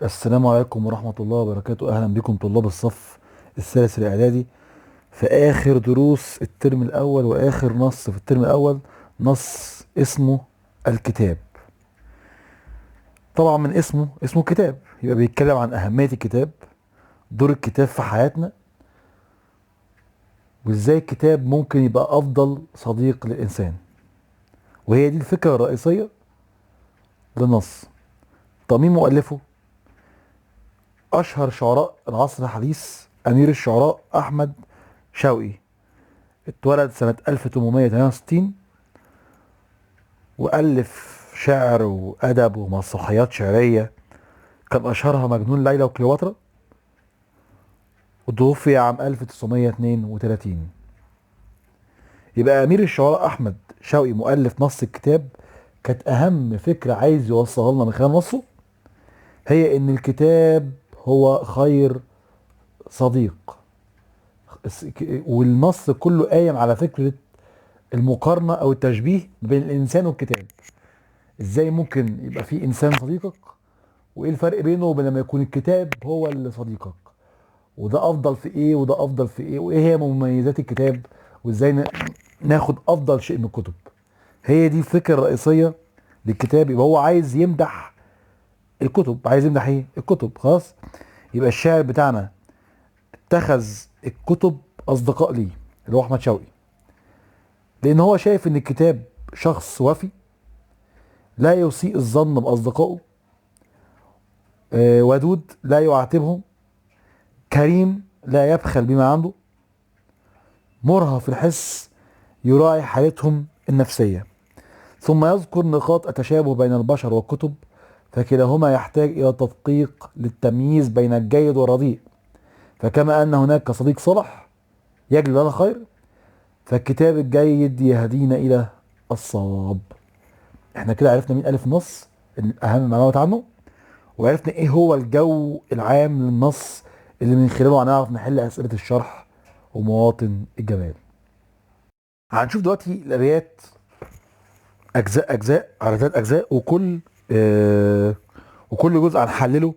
السلام عليكم ورحمة الله وبركاته. أهلا بكم طلاب الصف الثالث الإعدادي في آخر دروس الترم الأول وآخر نص في الترم الأول، نص اسمه الكتاب. طبعا من اسمه كتاب، يبقى بيتكلم عن أهمية الكتاب، دور الكتاب في حياتنا، وإزاي الكتاب ممكن يبقى أفضل صديق للإنسان. وهي دي الفكرة الرئيسية للنص. طب مين مؤلفه؟ أشهر شعراء العصر الحديث أمير الشعراء أحمد شوقي. اتولد سنة 1868 وألف شعر وأدب ومسرحيات شعرية، كان أشهرها مجنون ليلى وكليوباترا، وتوفي عام 1932. يبقى أمير الشعراء أحمد شوقي مؤلف نص الكتاب. كانت أهم فكرة عايز يوصلها لنا من خلال نصه هي إن الكتاب هو خير صديق. والنص كله قايم على فكرة المقارنة أو التشبيه بين الإنسان والكتاب. إزاي ممكن يبقى في إنسان صديقك، وايه الفرق بينه وبين لما يكون الكتاب هو اللي صديقك، وده افضل في ايه وده افضل في ايه، وايه هي مميزات الكتاب، وازاي ناخد افضل شيء من الكتب. هي دي الفكره الرئيسيه للكتاب. يبقى هو عايز يمدح الكتب، عايز يمدح ايه الكتب. خلاص، يبقى الشاعر بتاعنا اتخذ الكتب اصدقاء ليه، اللي هو احمد شوقي، لان هو شايف ان الكتاب شخص وفي لا يسيء الظن باصدقائه، ودود لا يعاتبهم، كريم لا يبخل بما عنده، مرهف الحس يراعي حالتهم النفسية. ثم يذكر نقاط التشابه بين البشر والكتب، فكلاهما يحتاج إلى تدقيق للتمييز بين الجيد والرديء. فكما أن هناك صديق صالح يجلب لنا خير، فالكتاب الجيد يهدينا إلى الصواب. احنا كده عرفنا مين ألف النص، أهم معلومات عنه، وعرفنا ايه هو الجو العام للنص اللي من خلاله هنعرف نحل أسئلة الشرح ومواطن الجمال. هنشوف دلوقتي الابيات اجزاء على 3 اجزاء، وكل جزء هنحلله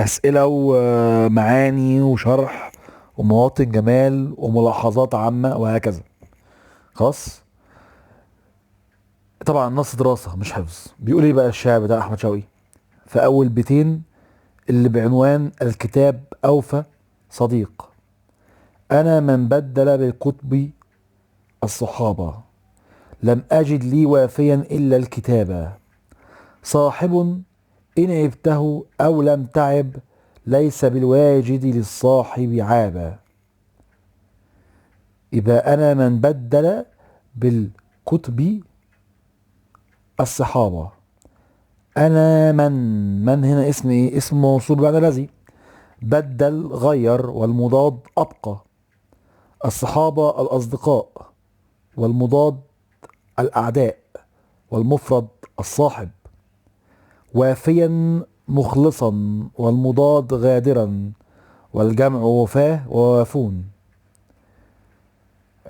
اسئله ومعاني وشرح ومواطن جمال وملاحظات عامه وهكذا. خلاص. طبعا نص دراسه مش حفظ. بيقول ايه بقى الشاعر بتاع احمد شوقي في اول بيتين اللي بعنوان الكتاب اوفى صديق؟ انا من بدل بالكتب الصحابه، لم أجد لي وافيا إلا الكتابا. صاحب إن عبته أو لم تعب، ليس بالواجد للصاحب عابا. يبقى أنا من بدل بالكتب الصحابة. أنا من هنا اسم إيه؟ اسم موصول بمعنى الذي. بدل غير، والمضاد أبقى. الصحابة الأصدقاء، والمضاد الأعداء، والمفرد الصاحب. وافيا مخلصا، والمضاد غادرا، والجمع وفاه ووافون.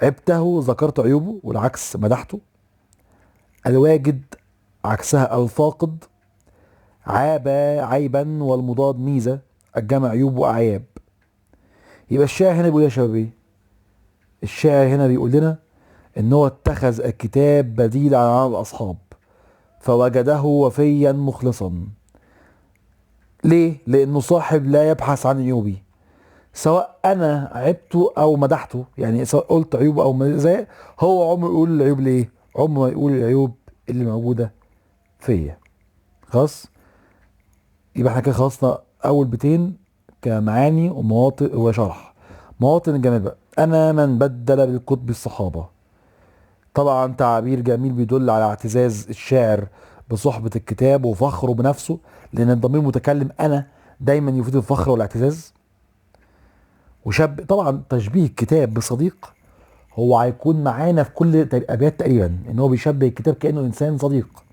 عبته ذكرت عيوبه والعكس مدحته. الواجد عكسها الفاقد. عاب عيبا، والمضاد ميزة، الجمع عيوب وأعياب. يبقى الشاعر هنا بيقول يا شباب ايه؟ الشاعر هنا بيقول لنا ان هو اتخذ الكتاب بديل عن الاصحاب، فوجده وفيا مخلصا. ليه؟ لانه صاحب لا يبحث عن عيوبي، سواء انا عبته او مدحته. يعني سواء قلت عيوب او زي، هو عمره يقول العيوب. ليه؟ عمره ما يقول العيوب اللي موجوده فيا. خلاص. يبقى احنا كده خلصنا اول بيتين كمعاني ومواطن وشرح. مواطن الجمال بقى: انا من بدل بالكتب الصحابه. طبعا تعبير جميل بيدل على اعتزاز الشاعر بصحبه الكتاب وفخره بنفسه، لان الضمير المتكلم انا دايما يفيد الفخر والاعتزاز. وشاب طبعا تشبيه الكتاب بصديق هو هيكون معانا في كل ابيات تقريبا، ان هو بيشبه الكتاب كانه انسان صديق.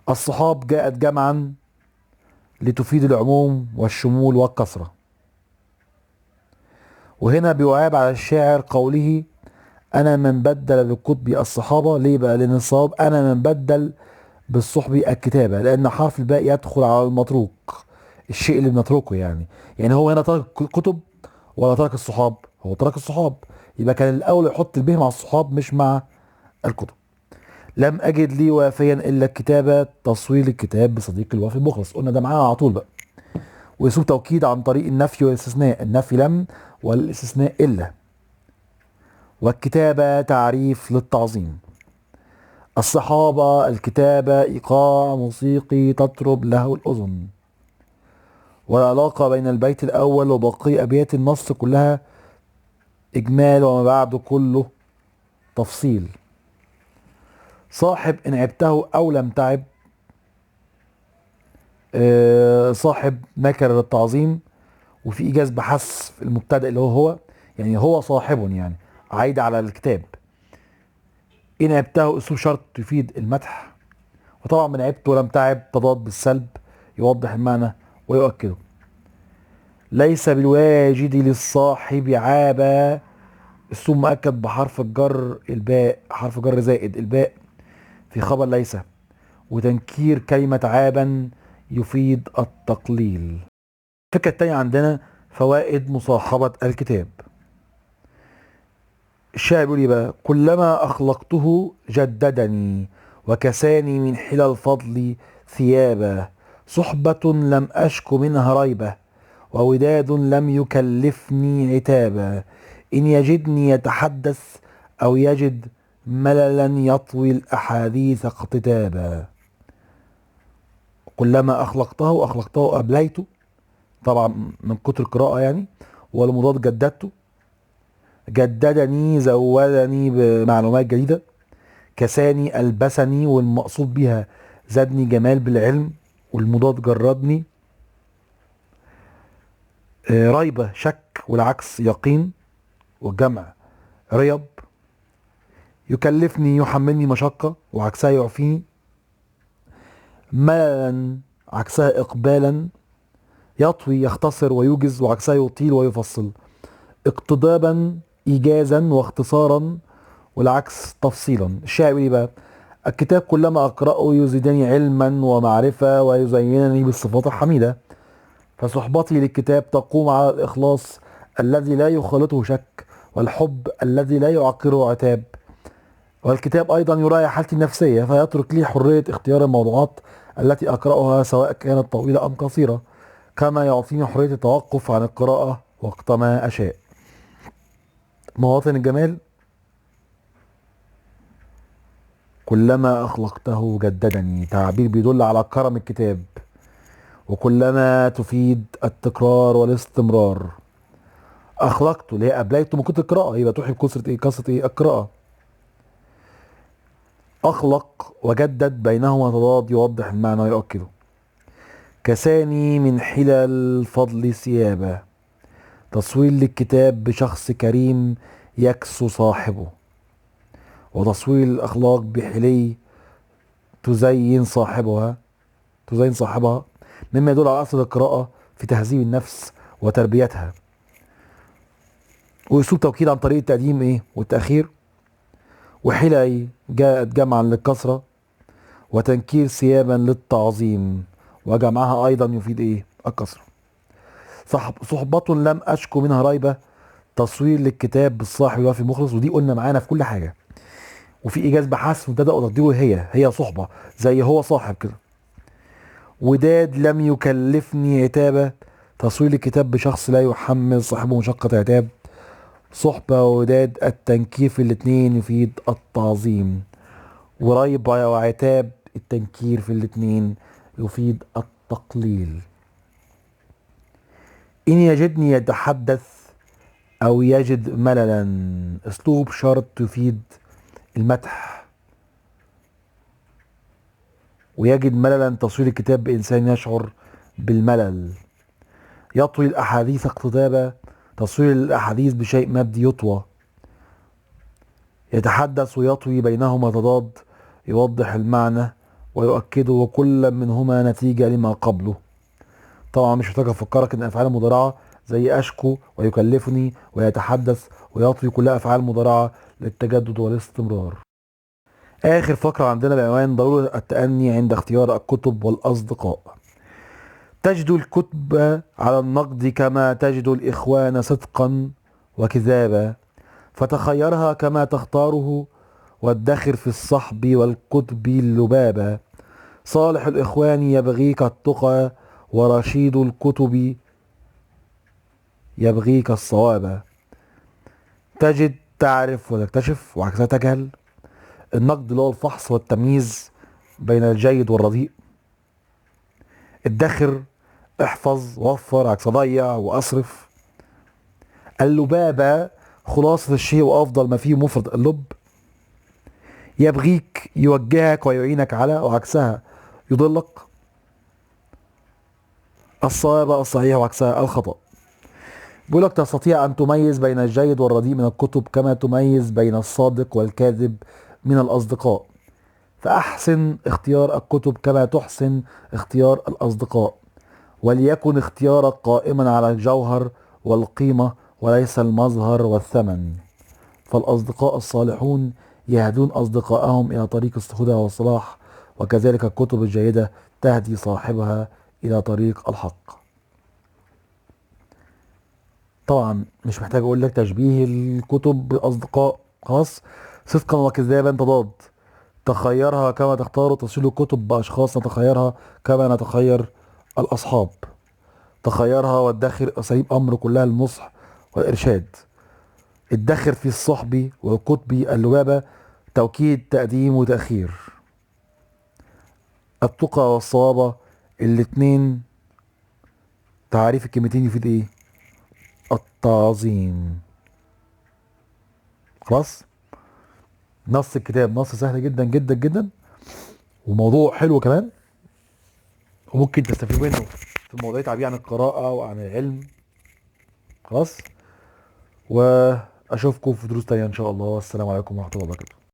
الصحاب جاءت جمعا لتفيد العموم والشمول والكثره. وهنا بيعاب على الشاعر قوله انا من بدل بالقطب الصحابه. ليه بقى؟ لان الصواب انا من بدل بالصحب الكتابة، لأن حرف الباء يدخل على المتروك، الشيء اللي بنتركه يعني هو هنا ترك الكتب ولا ترك الصحاب؟ هو ترك الصحاب، يبقى كان الأول يحط البه مع الصحاب مش مع الكتب. لم أجد لي وافيا إلا الكتابة، تصوير الكتاب بصديق الوافي المخلص، قلنا ده معانا على طول بقى. ويسوب توكيد عن طريق النفي والاستثناء، النفي لم والاستثناء إلا. والكتابة تعريف للتعظيم. الصحابة الكتابة إيقاع موسيقي تطرب له الأذن. والعلاقة بين البيت الأول وباقي أبيات النص كلها إجمال وما بعده كله تفصيل. صاحب إن عبته أو لم تعب، صاحب نكر للتعظيم، وفي إيجاز بحذف المبتدأ اللي هو يعني هو صاحب يعني عايد على الكتاب. إن عبته أسلوب شرط تفيد المدح. وطبعا من عبت ولم تعب تضاد بالسلب يوضح المعنى ويؤكده. ليس بالواجد للصاحب عابا، اسلوب مؤكد بحرف الجر الباء، حرف جر زائد الباء في خبر ليس. وتنكير كلمة عابا يفيد التقليل. الفكرة التانية عندنا فوائد مصاحبة الكتاب. الشاعر بيقول ايه بقى؟ كلما أخلقته جددني، وكساني من حلى الفضل ثيابا. صحبة لم أشك منها ريبة، ووداد لم يكلفني عتابا. إن يجدني يتحدث أو يجد مللا يطوي الأحاديث اقتتابا. كلما أخلقته أبليته، طبعا من كتر القراءة يعني. والمضاد جددته، جددني زودني بمعلومات جديدة. كساني ألبسني، والمقصود بها زادني جمال بالعلم، والمضاد جردني. ريبة شك، والعكس يقين، والجمع ريب. يكلفني يحملني مشقة، وعكسها يعفيني. مللا عكسها إقبالا. يطوي يختصر ويوجز، وعكسها يطيل ويفصل. اقتضابا إيجازا واختصارا، والعكس تفصيلا. الشاعر يقول إيه بقى؟ الكتاب كلما أقرأه يزيدني علما ومعرفة، ويزينني بالصفات الحميدة. فصحبتي للكتاب تقوم على الإخلاص الذي لا يخالطه شك، والحب الذي لا يعقره عتاب. والكتاب أيضا يراعي حالتي النفسية، فيترك لي حرية اختيار الموضوعات التي أقرأها سواء كانت طويلة أم قصيرة، كما يعطيني حرية التوقف عن القراءة وقتما أشاء. مواطن الجمال. كلما أخلقته جددني، تعبير بيدل على كرم الكتاب. وكلما تفيد التكرار والاستمرار. أخلقته اللي هي أبليته من كتر القراءة، يبقى تروحي بكثرة إيه؟ كثرة إيه؟ القراءة. أخلق وجدد بينهما تضاد يوضح المعنى ويؤكده. كساني من حلى الفضل ثيابا، تصوير للكتاب بشخص كريم يكسو صاحبه. وتصوير الأخلاق بحلي تزين صاحبها تزين صاحبها، مما يدل على أصل القراءة في تهذيب النفس وتربيتها. وأسلوب توكيد عن طريق التقديم إيه والتأخير. وحلي جاءت جمعا للكسرة، وتنكير ثيابا للتعظيم، وجمعها أيضا يفيد إيه؟ الكسرة. صحبة لم أشكو منها ريبة، تصوير للكتاب بالصاحب الوافي المخلص، ودي قلنا معانا في كل حاجة. وفي إيجاز بحث مبتدأ وتقديره هي صحبة، زي هو صاحب كده. وداد لم يكلفني عتابة، تصوير الكتاب بشخص لا يحمل صاحبه مشقة عتاب. صحبة وداد التنكير في الاتنين يفيد التعظيم. وريبة وعتاب التنكير في الاتنين يفيد التقليل. إن يجدني يتحدث أو يجد مللا، أسلوب شرط تفيد المدح. ويجد مللا تصوير الكتاب بإنسان يشعر بالملل. يطوي الأحاديث اقتضابا، تصوير الأحاديث بشيء مادي يطوى. يتحدث ويطوي بينهما تضاد يوضح المعنى ويؤكده، وكل منهما نتيجة لما قبله. طبعا مش محتاج أفكرك إن أفعال مضارعة زي أشكو ويكلفني ويتحدث ويطوي كلها أفعال مضارعة للتجدد والاستمرار. آخر فقرة عندنا بعنوان ضرورة التأني عند اختيار الكتب والأصدقاء. تجد الكتب على النقد كما تجد الإخوان صدقا وكذابا، فتخيرها كما تختاره، وادخر في الصحب والكتب اللبابا. صالح الإخوان يبغيك التقى، ورشيد الكتب يبغيك الصواب. تجد تعرف وتكتشف، وعكسها تجهل. النقد اللي هو الفحص والتمييز بين الجيد والرديء. ادخر، احفظ، وفر، عكس ضيع واصرف. اللبابة خلاصة الشيء وافضل ما فيه مفرد اللب. يبغيك يوجهك ويعينك على، وعكسها يضلك. الصواب الصحيح وعكسها الخطأ. بيقول لك تستطيع أن تميز بين الجيد والرديء من الكتب كما تميز بين الصادق والكاذب من الأصدقاء، فأحسن اختيار الكتب كما تحسن اختيار الأصدقاء، وليكن اختيارك قائما على الجوهر والقيمة وليس المظهر والثمن. فالأصدقاء الصالحون يهدون أصدقائهم إلى طريق الهدى والصلاح، وكذلك الكتب الجيدة تهدي صاحبها إلى طريق الحق. طبعا مش محتاج أقول لك تشبيه الكتب بالأصدقاء، خلاص. صدقا وكذابا تضاد. تخيرها كما تختار تصل الكتب بأشخاص نتخيرها كما نتخير الأصحاب. تخيرها وادخر أساليب أمر كلها النصح والإرشاد. ادخر في الصحب والكتب اللبابة، توكيد تقديم وتأخير. التقى والصوابة الاتنين تعريف الكلمتين يفيد ايه؟ التعظيم. خلاص. نص الكتاب نص سهل جدا جدا جدا، وموضوع حلو كمان، وممكن تستفيد منه في مواضيع تعبير عن القراءة وعن العلم. خلاص. واشوفكم في دروس تانية ان شاء الله. والسلام عليكم ورحمة الله وبركاته.